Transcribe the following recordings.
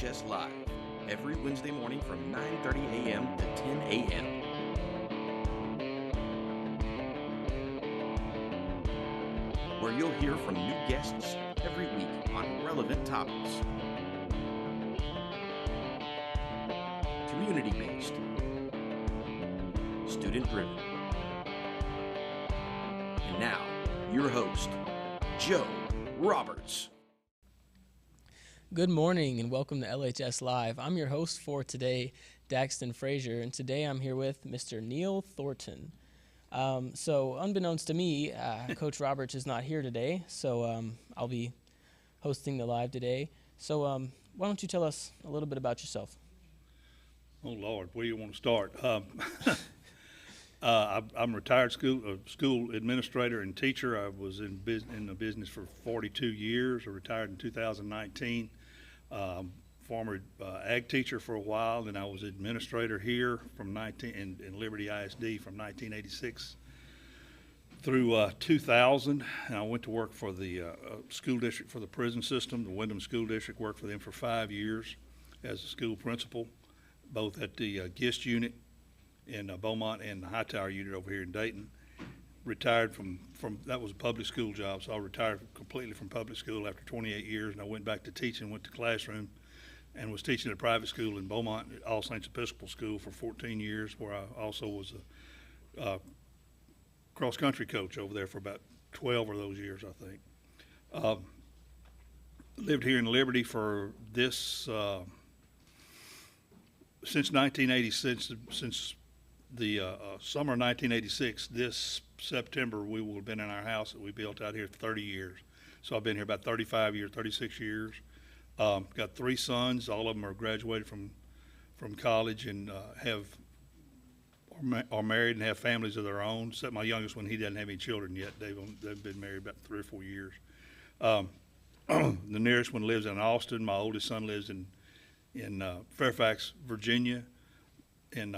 LHS Live, every Wednesday morning from 9:30 a.m. to 10 a.m. Where you'll hear from new guests every week on relevant topics. Community-based, student-driven. And now, your host, Joe Roberts. Good morning and welcome to LHS Live. I'm your host for today, Daxton Frazier, and today I'm here with Mr. Neal Thornton. So unbeknownst to me, Coach Roberts is not here today, so I'll be hosting the live today. So why don't you tell us a little bit about yourself? Oh, Lord, where do you want to start? I'm a retired school administrator and teacher. I was in the business for 42 years. I retired in 2019. Former ag teacher for a while, then I was administrator here from in Liberty ISD from 1986 through 2000. And I went to work for the school district for the prison system, the Wyndham School District. Worked for them for 5 years as a school principal, both at the GIST unit in Beaumont and the High Tower unit over here in Dayton. Retired from that was a public school job, so I retired completely from public school after 28 years, and I went back to teaching, went to classroom, and was teaching at a private school in Beaumont, All Saints Episcopal School for 14 years, where I also was a cross-country coach over there for about 12 of those years, I think. Lived here in Liberty for this, since 1986, since the summer of 1986, this September, we will have been in our house that we built out here 30 years. So I've been here about 35 years, 36 years. Got 3 sons. All of them are graduated from college and are married and have families of their own. Except my youngest one, he doesn't have any children yet. They've been married about 3 or 4 years. The nearest one lives in Austin. My oldest son lives in Fairfax, Virginia, and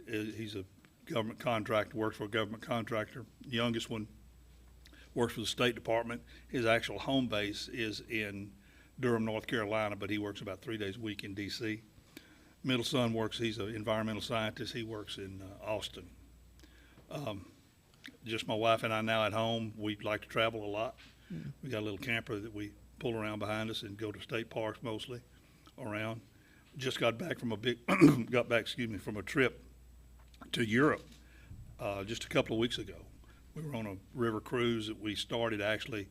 he's a government contractor, works for a government contractor. The youngest one works for the State Department. His actual home base is in Durham, North Carolina, but he works about 3 days a week in D.C. Middle son he's an environmental scientist. He works in Austin. Just my wife and I now at home. We like to travel a lot. Mm-hmm. We got a little camper that we pull around behind us and go to state parks mostly around. Just got back from a trip to Europe just a couple of weeks ago. We were on a river cruise that we started actually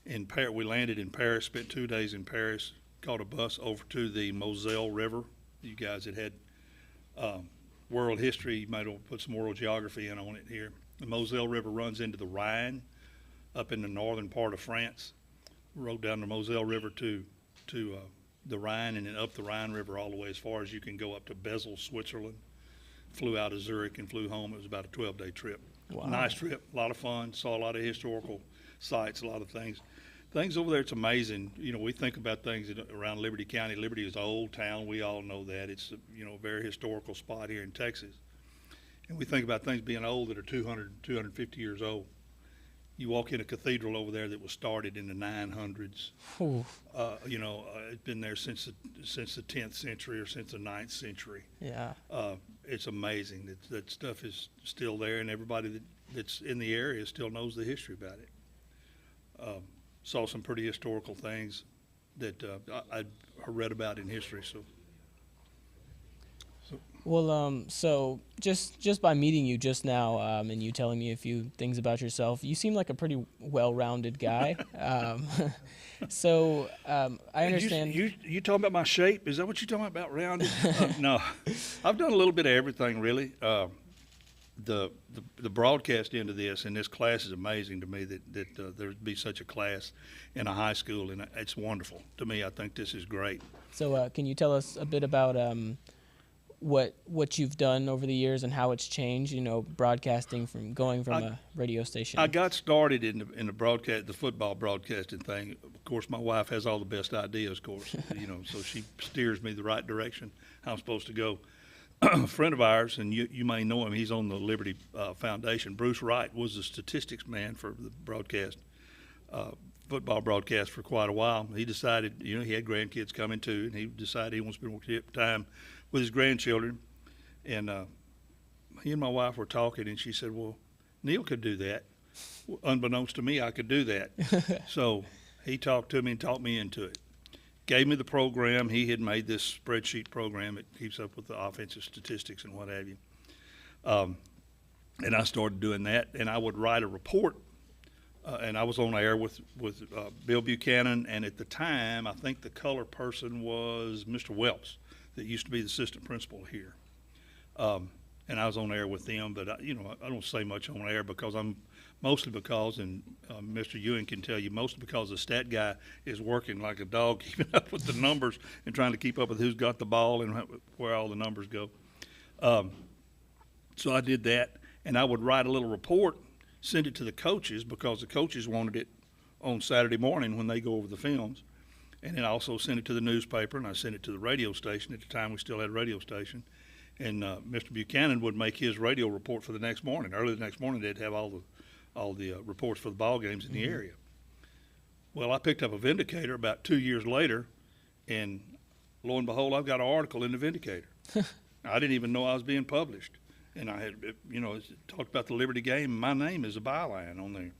in Paris. We landed in Paris, spent 2 days in Paris, caught a bus over to the Moselle River. You guys that had world history, you might have put some world geography in on it here. The Moselle River runs into the Rhine up in the northern part of France. We rode down the Moselle River to the Rhine and then up the Rhine River all the way as far as you can go up to Basel, Switzerland. Flew out of Zurich and flew home. It was about a 12-day trip. Wow. Nice trip, a lot of fun, saw a lot of historical sites, a lot of things. Things over there, it's amazing. You know, we think about things around Liberty County. Liberty is an old town. We all know that. It's a very historical spot here in Texas. And we think about things being old that are 200, 250 years old. You walk in a cathedral over there that was started in the 900s. It's been there since the 10th century or since the 9th century. Yeah. It's amazing that stuff is still there, and everybody that's in the area still knows the history about it. Saw some pretty historical things that I read about in history. Well, so just by meeting you just now and you telling me a few things about yourself, you seem like a pretty well-rounded guy. I understand. You talking about my shape? Is that what you're talking about, rounded? No, I've done a little bit of everything, really. The broadcast end of this, and this class is amazing to me that there'd be such a class in a high school, and it's wonderful to me. I think this is great. So can you tell us a bit about what you've done over the years and how it's changed, broadcasting from a radio station? I got started in the broadcast, the football broadcasting thing. Of course, my wife has all the best ideas, of course, so she steers me the right direction, how I'm supposed to go. A friend of ours, and you may know him, he's on the Liberty Foundation. Bruce Wright was the statistics man for the broadcast football broadcast for quite a while. He decided, you know, he had grandkids coming too, and he decided he wants to spend more time with his grandchildren. And he and my wife were talking, and she said, well, Neal could do that. Unbeknownst to me, I could do that. So he talked to me and talked me into it. Gave me the program. He had made this spreadsheet program that keeps up with the offensive statistics and what have you. And I started doing that, and I would write a report. And I was on air with Bill Buchanan, and at the time, I think the color person was Mr. Welps, that used to be the assistant principal here. And I was on air with them, but I don't say much on air because and Mr. Ewing can tell you, mostly because the stat guy is working like a dog, keeping up with the numbers and trying to keep up with who's got the ball and where all the numbers go. So I did that, and I would write a little report, send it to the coaches because the coaches wanted it on Saturday morning when they go over the films. And then I also sent it to the newspaper, and I sent it to the radio station. At the time, we still had a radio station. And Mr. Buchanan would make his radio report for the next morning. Early the next morning, they'd have all the reports for the ball games in the area. Well, I picked up a Vindicator about 2 years later, and lo and behold, I've got an article in the Vindicator. I didn't even know I was being published. And I had, it talked about the Liberty game. My name is a byline on there.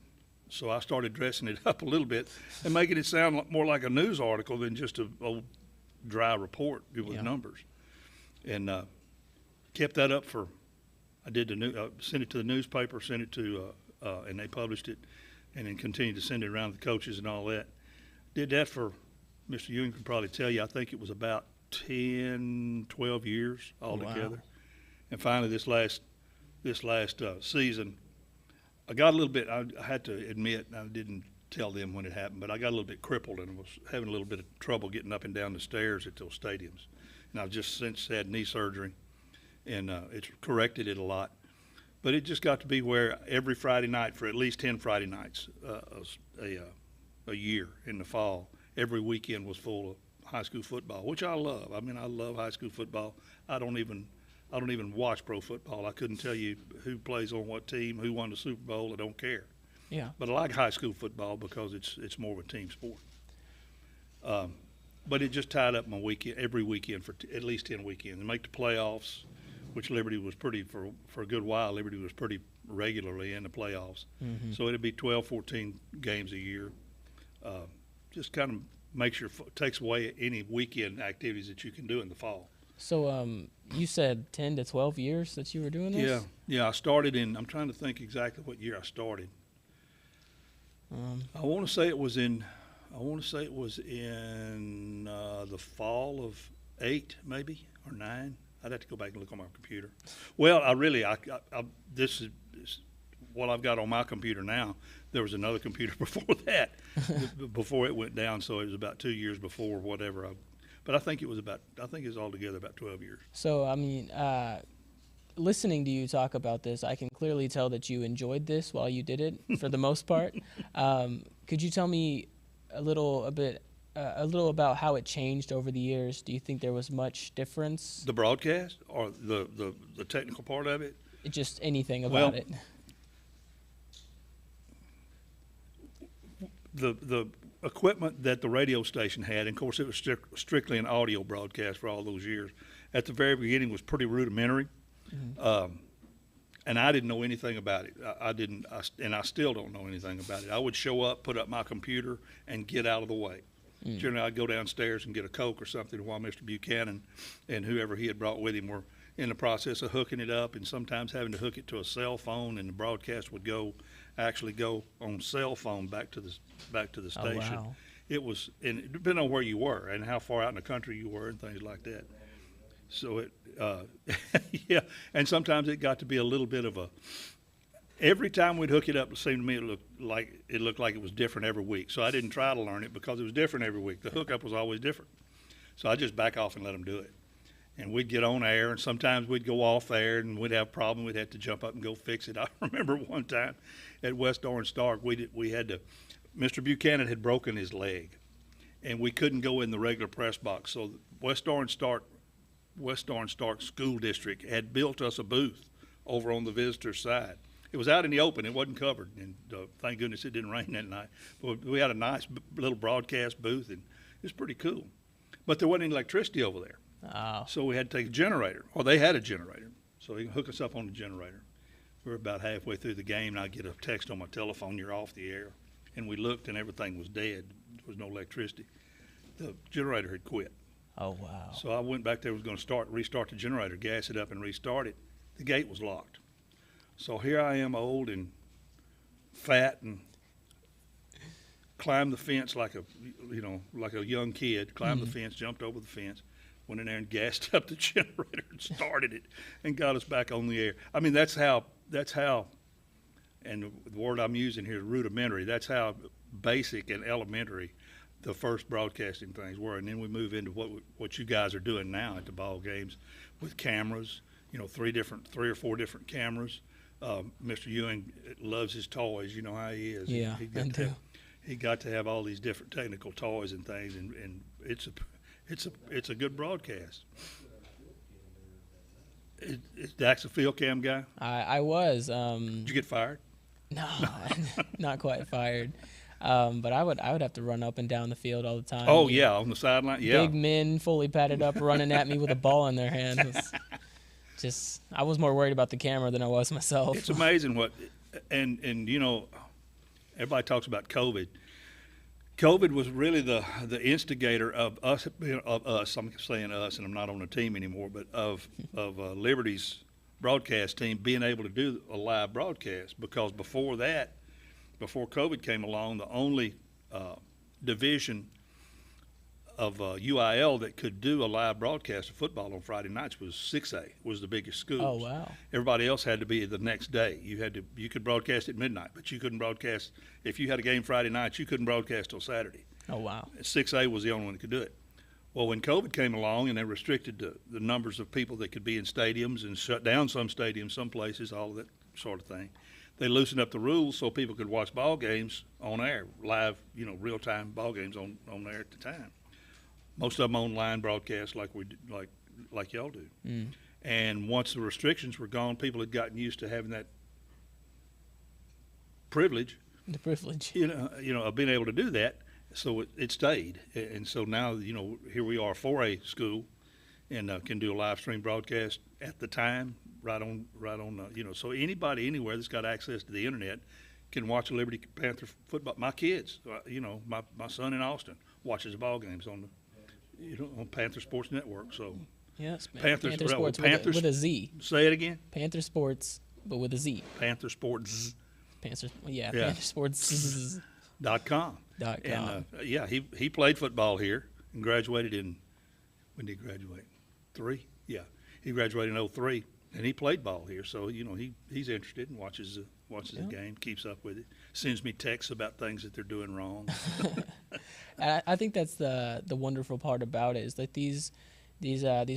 So I started dressing it up a little bit and making it sound more like a news article than just an old dry report with numbers. And kept that up I sent it to the newspaper, sent it to, and they published it, and then continued to send it around to the coaches and all that. Did that for, Mr. Ewing can probably tell you, I think it was about 10, 12 years altogether. Wow. And finally, this last season, I got a little bit. I had to admit, I didn't tell them when it happened, but I got a little bit crippled and was having a little bit of trouble getting up and down the stairs at those stadiums. And I've just since had knee surgery, and it's corrected it a lot. But it just got to be where every Friday night for at least 10 Friday nights a year in the fall, every weekend was full of high school football, which I love. I mean, I love high school football. I don't even watch pro football. I couldn't tell you who plays on what team, who won the Super Bowl. I don't care. Yeah. But I like high school football because it's more of a team sport. But it just tied up my weekend, every weekend for at least 10 weekends. And make the playoffs, which Liberty was pretty, for a good while, Liberty was pretty regularly in the playoffs. Mm-hmm. So it'd be 12, 14 games a year. Just kind of takes away any weekend activities that you can do in the fall. So you said 10 to 12 years that you were doing this? Yeah. I started I'm trying to think exactly what year I started. I want to say it was in the fall of 8, maybe, or 9. I'd have to go back and look on my computer. Well, this is what I've got on my computer now. There was another computer before that, before it went down. So it was about 2 years before whatever. But I think it was altogether about 12 years. So, I mean, listening to you talk about this, I can clearly tell that you enjoyed this while you did it for the most part. Could you tell me a little about how it changed over the years? Do you think there was much difference? The broadcast or the technical part of it? Just anything about it. The equipment that the radio station had, and of course it was strictly an audio broadcast for all those years, at the very beginning was pretty rudimentary. Mm-hmm. And I didn't know anything about it. And I still don't know anything about it. I would show up, put up my computer, and get out of the way. Mm. Generally, I'd go downstairs and get a Coke or something while Mr. Buchanan and whoever he had brought with him were in the process of hooking it up, and sometimes having to hook it to a cell phone, and the broadcast would actually go on cell phone back to the station. Oh, wow. It was, and it depended on where you were and how far out in the country you were and things like that. So yeah, and sometimes it got to be a little bit of every time we'd hook it up, it seemed to me it looked like it was different every week. So I didn't try to learn it because it was different every week. The hookup was always different. So I just back off and let them do it. And we'd get on air, and sometimes we'd go off air, and we'd have a problem. We'd have to jump up and go fix it. I remember one time at West Orange Stark, Mr. Buchanan had broken his leg, and we couldn't go in the regular press box. So West Orange Stark School District had built us a booth over on the visitor side. It was out in the open. It wasn't covered, and thank goodness it didn't rain that night. But we had a nice little broadcast booth, and it was pretty cool. But there wasn't any electricity over there. Oh. So we had to take a generator. Well, they had a generator, so they hooked us up on the generator. We were about halfway through the game, and I get a text on my telephone, "You're off the air." And we looked, and everything was dead. There was no electricity. The generator had quit. Oh, wow. So I went back there, was going to restart the generator, gas it up and restart it. The gate was locked. So here I am, old and fat, and climbed the fence like a young kid, climbed the fence, jumped over the fence, went in there and gassed up the generator and started it and got us back on the air. I mean, that's how, and the word I'm using here is rudimentary, that's how basic and elementary the first broadcasting things were. And then we move into what you guys are doing now at the ball games with cameras, 3 or 4 different cameras. Mr. Ewing loves his toys. You know how he is. Yeah, He got to have all these different technical toys and things, and it's a good broadcast. Is Dax a field cam guy? I was. Did you get fired? No, not quite fired. But I would have to run up and down the field all the time. Oh, yeah, on the sideline, yeah. Big men, fully padded up, running at me with a ball in their hand. I was more worried about the camera than I was myself. It's amazing and everybody talks about COVID. COVID was really the instigator of us. I'm saying us, and I'm not on the team anymore, but of Liberty's broadcast team being able to do a live broadcast, because before COVID came along, the only division of UIL that could do a live broadcast of football on Friday nights was 6A, was the biggest school. Oh, wow. Everybody else had to be the next day. You could broadcast at midnight, but you couldn't broadcast, if you had a game Friday night, you couldn't broadcast till Saturday. Oh, wow. 6A was the only one that could do it. Well, when COVID came along and they restricted the numbers of people that could be in stadiums and shut down some stadiums, some places, all of that sort of thing, they loosened up the rules so people could watch ball games on air, live, real-time ball games on air at the time. Most of them online broadcasts like y'all do. Mm. And once the restrictions were gone, people had gotten used to having that privilege. The privilege. Of being able to do that. So it stayed. And so now, here we are, 4A school, and can do a live stream broadcast at the time, right on. So anybody anywhere that's got access to the internet can watch a Liberty Panther football. My kids, my son in Austin watches the ball games on Panther Sports Network. So yes, Panther Sports with a Z. Say it again. Panther Sports, but with a Z. Panther Sports. Panther Sports. .com. And he played football here and graduated when did he graduate? 3? Yeah, he graduated in 03, and he played ball here. So he's interested and watches the game, keeps up with it, sends me texts about things that they're doing wrong. I think that's the wonderful part about it, is that these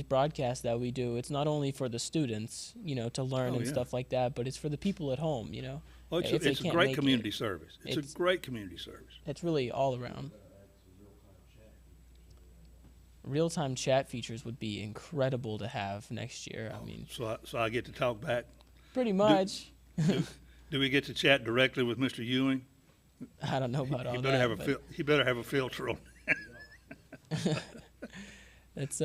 broadcasts that we do, it's not only for the students, to learn and stuff like that, but it's for the people at home, Oh, it's a great community service. It's a great community service. It's really all around. Real-time chat features would be incredible to have next year. I mean, so I get to talk back. Pretty much. Do we get to chat directly with Mr. Ewing? I don't know about all that. He better have a filter on. That's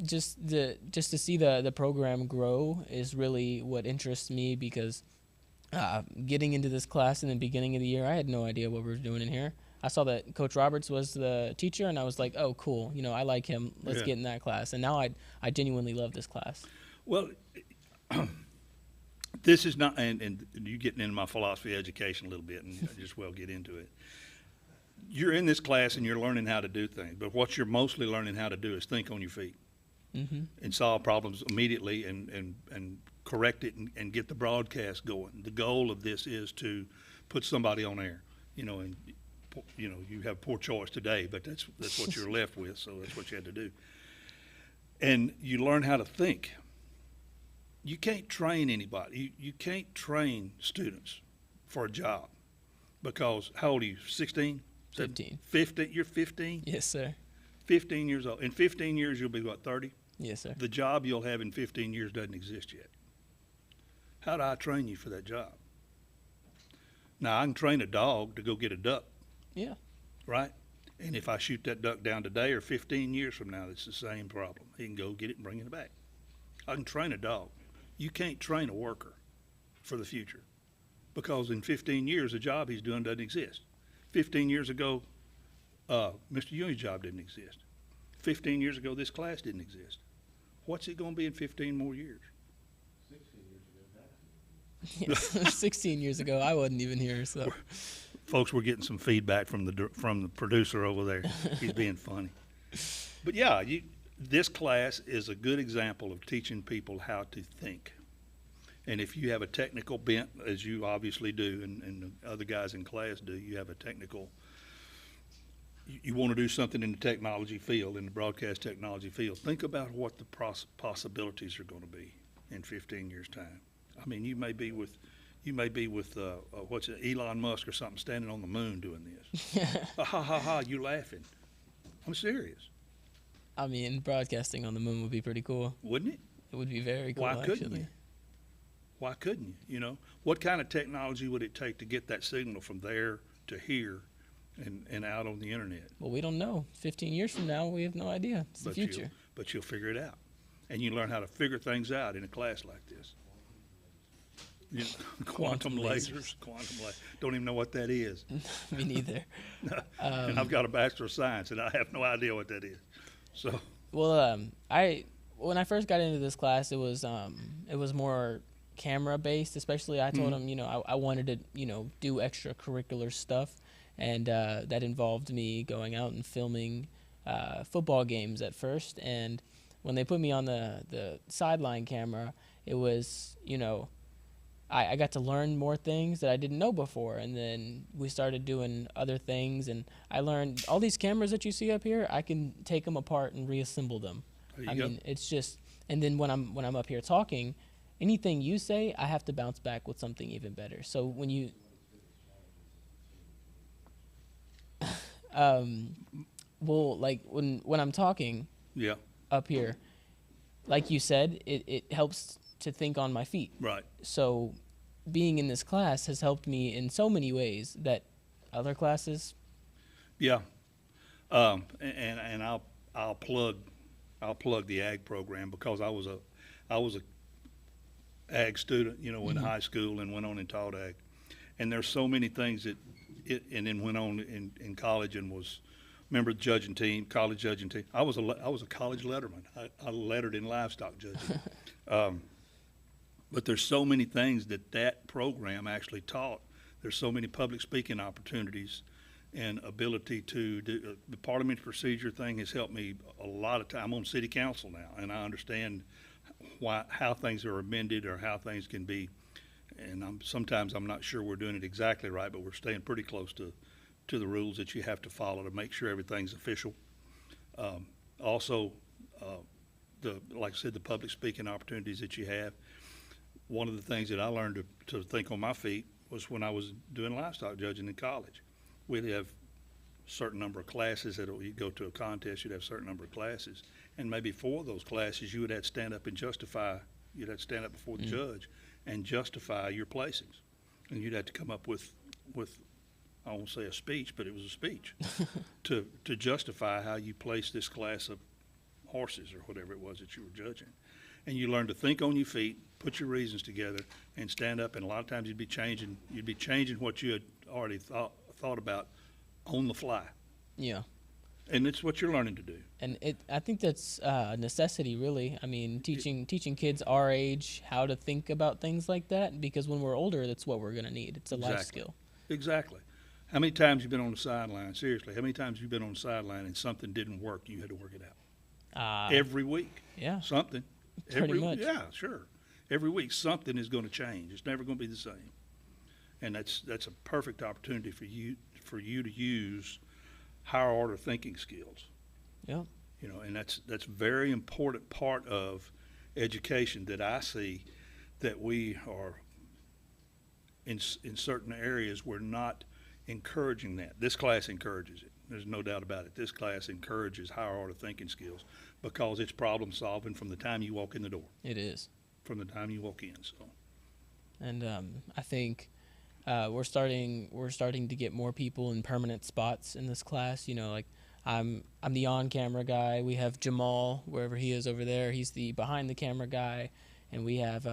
just to see the program grow is really what interests me, because getting into this class in the beginning of the year, I had no idea what we were doing in here. I saw that Coach Roberts was the teacher, and I was like, oh, cool. I like him. Let's get in that class. And now I genuinely love this class. Well, this is not, and you getting into my philosophy of education a little bit, and I just get into it. You're in this class and you're learning how to do things, but what you're mostly learning how to do is think on your feet and solve problems immediately and correct it and get the broadcast going. The goal of this is to put somebody on air, and you have poor choice today, but that's what you're left with, so that's what you had to do. And you learn how to think. You can't train anybody. You can't train students for a job, because how old are you, 16? 15. 15? You're 15? Yes, sir. 15 years old. In 15 years, you'll be, 30? Yes, sir. The job you'll have in 15 years doesn't exist yet. How do I train you for that job? Now, I can train a dog to go get a duck, Yeah. right? And if I shoot that duck down today or 15 years from now, it's the same problem. He can go get it and bring it back. I can train a dog. You can't train a worker for the future, because in 15 years, the job he's doing doesn't exist. 15 years ago, Mr. Ewing's job didn't exist. 15 years ago, this class didn't exist. What's it going to be in 15 more years? 16 years ago, I wasn't even here, so. Folks, we're getting some feedback from the producer over there. He's being funny. But yeah, this class is a good example of teaching people how to think. And if you have a technical bent, as you obviously do, and the other guys in class do, you have a technical, you want to do something in the technology field, in the broadcast technology field, think about what the possibilities are going to be in 15 years' time. I mean, you may be with what's it, Elon Musk or something, standing on the moon doing this. Ha ha ha! You laughing? I'm serious. I mean, broadcasting on the moon would be pretty cool. Wouldn't it? It would be very cool. Why couldn't actually. you? Why couldn't you? You know, what kind of technology would it take to get that signal from there to here and out on the internet? Well, we don't know. 15 years from now, we have no idea. It's the future. But you'll figure it out, and you learn how to figure things out in a class like this. You know, quantum lasers. Don't even know what that is. Me neither. And I've got a Bachelor of Science, and I have no idea what that is. So. Well, when I first got into this class, it was more camera based. Especially, I told them, I wanted to, do extracurricular stuff, and that involved me going out and filming football games at first. And when they put me on the sideline camera, it was, I got to learn more things that I didn't know before, and then we started doing other things, and I learned all these cameras that you see up here, I can take them apart and reassemble them. I mean, it's just, and then when I'm up here talking, anything you say, I have to bounce back with something even better. So when you, well, like when I'm talking, up here, like you said, it helps to think on my feet. Right. So being in this class has helped me in so many ways that other classes. Yeah. And I'll plug the ag program, because I was a ag student, in high school, and went on and taught ag. And there's so many things and then went on in college and was member of the judging team, college judging team. I was a college letterman. I lettered in livestock judging. But there's so many things that program actually taught. There's so many public speaking opportunities and ability to do. The parliamentary procedure thing has helped me a lot of time. I'm on city council now, and I understand how things are amended or how things can be. And sometimes I'm not sure we're doing it exactly right, but we're staying pretty close to the rules that you have to follow to make sure everything's official. Also, like I said, the public speaking opportunities that you have. One of the things that I learned to think on my feet was when I was doing livestock judging in college. We'd have a certain number of classes that you'd go to a contest, you'd have a certain number of classes. And maybe 4 of those classes you would have to stand up and justify, you'd have to stand up before the judge and justify your placings. And you'd have to come up with I won't say a speech, but it was a speech to justify how you place this class of horses or whatever it was that you were judging. And you learn to think on your feet, put your reasons together, and stand up. And a lot of times you'd be changing what you had already thought about on the fly. Yeah. And it's what you're learning to do. And I think that's a necessity, really. I mean, teaching kids our age how to think about things like that, because when we're older, that's what we're going to need. It's a life skill. Exactly. How many times have you been on the sideline? Seriously, how many times have you been on the sideline and something didn't work, you had to work it out? Every week. Yeah. Something. Pretty much. Yeah, sure. Every week something is going to change. It's never going to be the same. And that's a perfect opportunity for you to use higher order thinking skills. Yeah. And that's very important part of education that I see, that we are in certain areas we're not encouraging that. This class encourages it. There's no doubt about it. This class encourages higher order thinking skills, because it's problem solving from the time you walk in the door. It is. From the time you walk in. So. And I think we're starting to get more people in permanent spots in this class. You know, like I'm the on-camera guy. We have Jamal, wherever he is over there. He's the behind-the-camera guy. And we have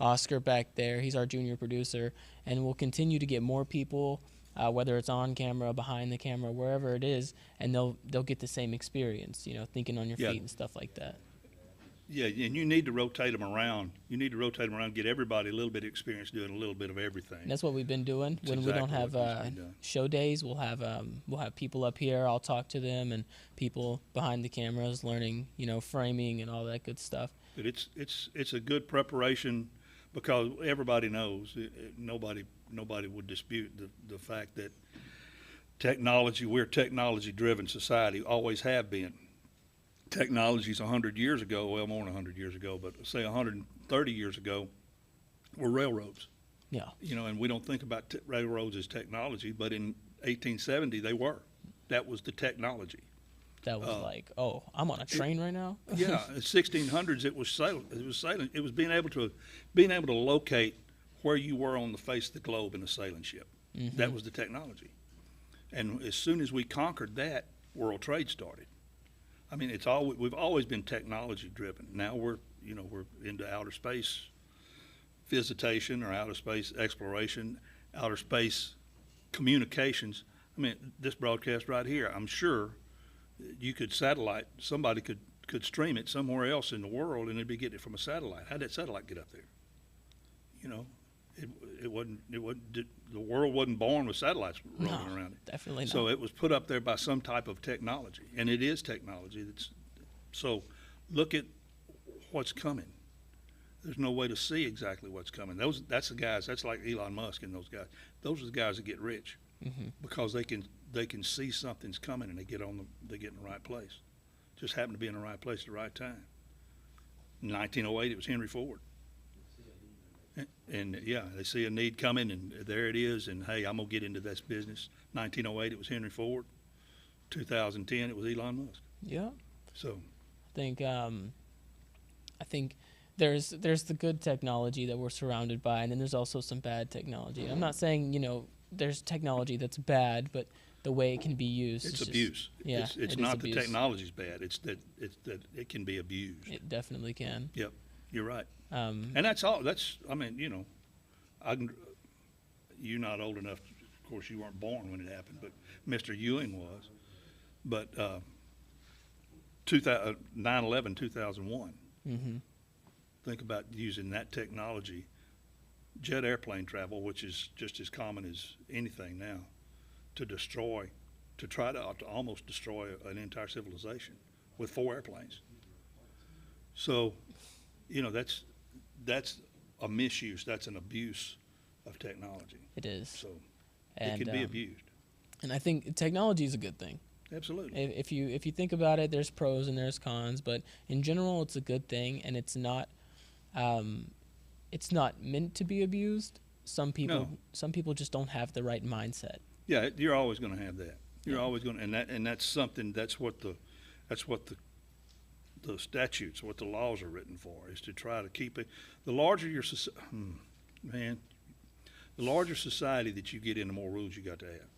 Oscar back there. He's our junior producer. And we'll continue to get more people, whether it's on camera, behind the camera, wherever it is, and they'll get the same experience, you know, thinking on your feet and stuff like that. Yeah, and you need to rotate them around. You need to rotate them around, get everybody a little bit of experience doing a little bit of everything. And that's what we've been doing. That's when exactly we don't have show days, we'll have people up here. I'll talk to them, and people behind the cameras learning, you know, framing and all that good stuff. But it's a good preparation, because everybody knows, nobody would dispute the fact that we're a technology-driven society, always have been. Technologies 100 years ago, well, more than 100 years ago, but say 130 years ago, were railroads. Yeah. You know, and we don't think about railroads as technology, but in 1870 they were. That was the technology. That was like, oh, I'm on a train right now. Yeah, in 1600s it was sailing. It was being able to locate where you were on the face of the globe in a sailing ship. Mm-hmm. That was the technology. And as soon as we conquered that, world trade started. I mean, we've always been technology driven. Now we're into outer space visitation, or outer space exploration, outer space communications. I mean, this broadcast right here, I'm sure you could somebody could stream it somewhere else in the world, and they'd be getting it from a satellite. How'd that satellite get up there? You know, it wasn't the world wasn't born with satellites rolling around it. Definitely not. So it was put up there by some type of technology, and it is technology. So look at what's coming. There's no way to see exactly what's coming. That's the guys. That's like Elon Musk and those guys. Those are the guys that get rich, because they can see something's coming, and they get in the right place. Just happen to be in the right place at the right time. In 1908, it was Henry Ford. And yeah, they see a need coming, and there it is, and hey, I'm gonna get into this business. 1908, it was Henry Ford. 2010, it was Elon Musk. Yeah. So I think there's the good technology that we're surrounded by, and then there's also some bad technology. I'm not saying, you know, there's technology that's bad, but the way it can be used, it's abuse. Yeah, it's not the technology's bad. It's that it can be abused. It definitely can. Yep, you're right. And that's all. I mean, you know, you're not old enough. Of course, you weren't born when it happened, but Mr. Ewing was. But 9/11, 2001. Mm-hmm. Think about using that technology, jet airplane travel, which is just as common as anything now, to try to almost destroy an entire civilization with 4 airplanes. So, you know, that's a misuse. That's an abuse of technology. It is. So and, it can be abused. And I think technology is a good thing. Absolutely. If you think about it, there's pros and there's cons, but in general, it's a good thing, and it's not meant to be abused. Some people just don't have the right mindset. Yeah, you're always going to have that. You're always going to, and that's something. That's what the statutes, what the laws are written for, is to try to keep it. The larger your the larger society that you get in, the more rules you got to have.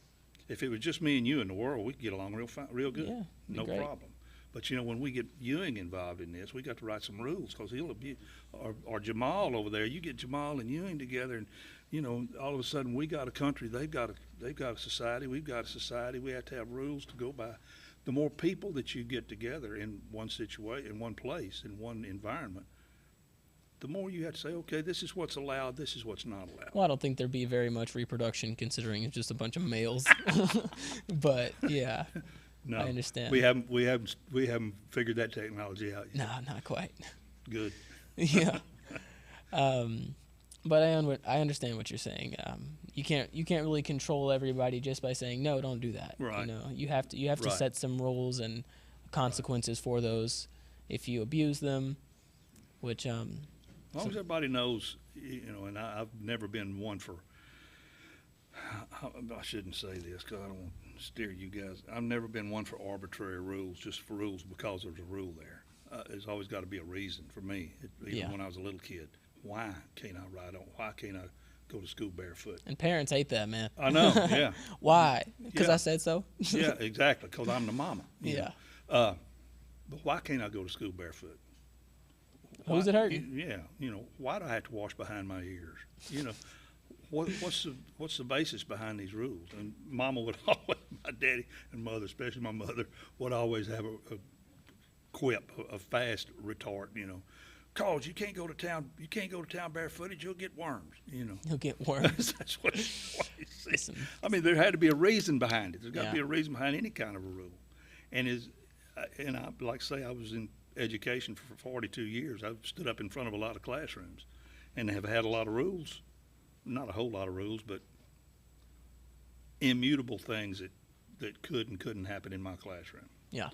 If it was just me and you in the world, we could get along real good. Yeah, no great. problem. But you know, when we get Ewing involved in this, we got to write some rules, because he'll abuse. Or Jamal over there, you get Jamal and Ewing together, and you know, all of a sudden we got a country. They've got a society. We've got a society. We have to have rules to go by. The more people that you get together in one situation, in one place, in one environment, the more you have to say, okay, this is what's allowed, this is what's not allowed. Well, I don't think there'd be very much reproduction, considering it's just a bunch of males. But yeah, No, I understand. We haven't figured that technology out yet. No, not quite. Good. Yeah. But I understand what you're saying. You can't really control everybody just by saying no, don't do that. Right. You know, you have to Right. set some rules and consequences for those if you abuse them, which As long as everybody knows, you know, and I've never been one for. I shouldn't say this because I don't want to steer you guys. I've never been one for arbitrary rules, just for rules because there's a rule there. There's always got to be a reason for me. Even when I was a little kid, why can't I ride on? Why can't I go to school barefoot. And parents hate that, man. I know, yeah. Why? Because Yeah. I said so? Yeah, exactly, because I'm the mama. you Yeah. know. But why can't I go to school barefoot? Who's it hurting? Why do I have to wash behind my ears? What's the basis behind these rules? And Mama would always, my daddy and mother, especially my mother, would always have a quip, a fast retort. Cause you can't go to town barefooted, you'll get worms. You'll get worms. That's what he said. Listen. I mean, there had to be a reason behind it. There's got to Yeah. be a reason behind any kind of a rule. And I like to say I was in education for 42 years. I've stood up in front of a lot of classrooms and have had a lot of rules, not a whole lot of rules, but immutable things that could and couldn't happen in my classroom. Yeah.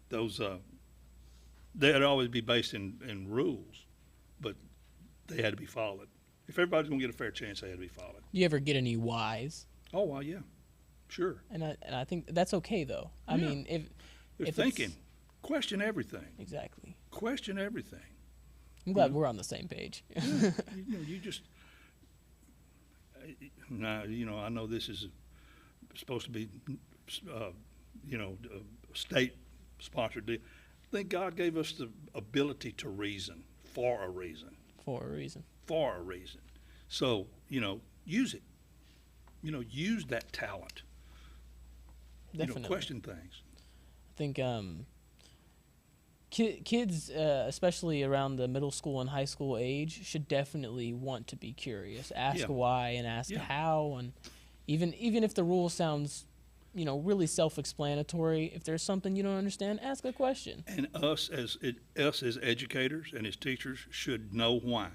Those they'd always be based in rules, but they had to be followed. If everybody's going to get a fair chance, they had to be followed. Do you ever get any whys? Oh, well, yeah, sure. And I think that's okay, though. I Yeah. mean, if They're it's- thinking. Question everything. Exactly. Question everything. I'm glad we're on the same page. You just. Now, I know this is supposed to be, a state-sponsored deal. I think God gave us the ability to reason for a reason. For a reason. For a reason. So, use it. Use that talent. Definitely. Question things. I think kids, especially around the middle school and high school age, should definitely want to be curious. Ask Yeah. why and ask Yeah. how, and even if the rule sounds, really self-explanatory, if there's something you don't understand, ask a question. And us as educators and as teachers should know why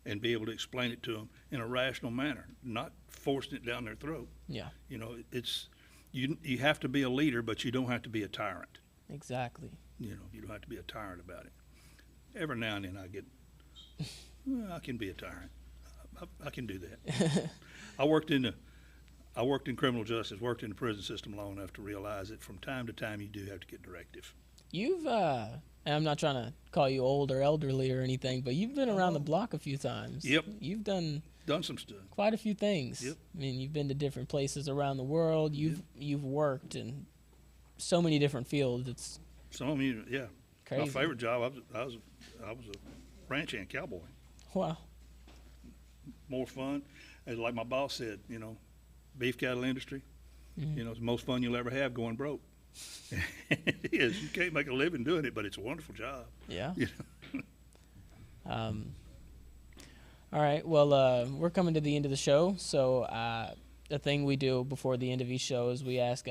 and be able to explain it to them in a rational manner, not forcing it down their throat. Yeah, It's you have to be a leader, but you don't have to be a tyrant. exactly. You don't have to be a tyrant about it. Every now and then I can be a tyrant. I can do that. I worked in criminal justice, worked in the prison system long enough to realize that from time to time you do have to get directive. You've, and I'm not trying to call you old or elderly or anything, but you've been around the block a few times. Yep. You've done Some stuff. quite a few things. Yep. I mean, you've been to different places around the world. You've worked in so many different fields. It's Some of you, yeah. crazy. My favorite job, I was a ranch hand cowboy. Wow. More fun. As like my boss said, beef cattle industry, it's the most fun you'll ever have going broke. It is. You can't make a living doing it, but it's a wonderful job. Yeah. You know? All right. Well, we're coming to the end of the show, so the thing we do before the end of each show is we ask,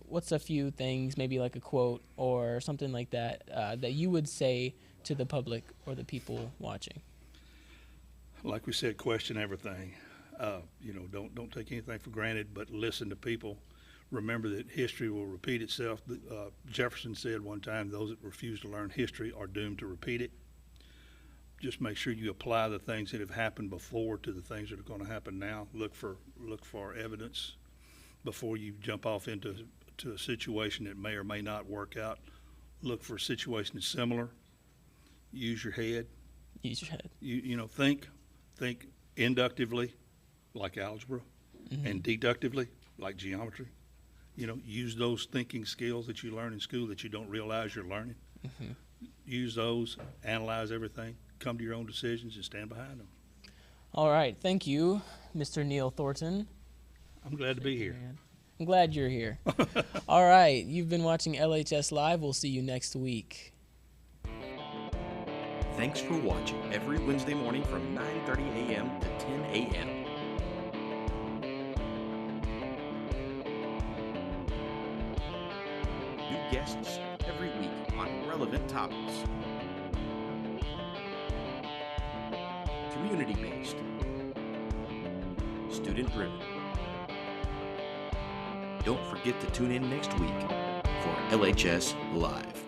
what's a few things, maybe like a quote or something like that, that you would say to the public or the people watching? Like we said, question everything. Don't take anything for granted, but listen to people. Remember that history will repeat itself. Jefferson said one time, those that refuse to learn history are doomed to repeat it. Just make sure you apply the things that have happened before to the things that are going to happen now. Look for evidence before you jump off into a situation that may or may not work out. Look for a situation that's similar. Use your head. Use your head. Think inductively, like algebra, and deductively, like geometry. Use those thinking skills that you learn in school that you don't realize you're learning. Use those, analyze everything, come to your own decisions, and stand behind them. All right. Thank you, Mr. Neal Thornton. I'm glad to be here. I'm glad you're here. All right. You've been watching LHS Live. We'll see you next week. Thanks for watching every Wednesday morning from 9:30 a.m. to 10 a.m. New guests every week on relevant topics. Community-based. Student-driven. Don't forget to tune in next week for LHS Live.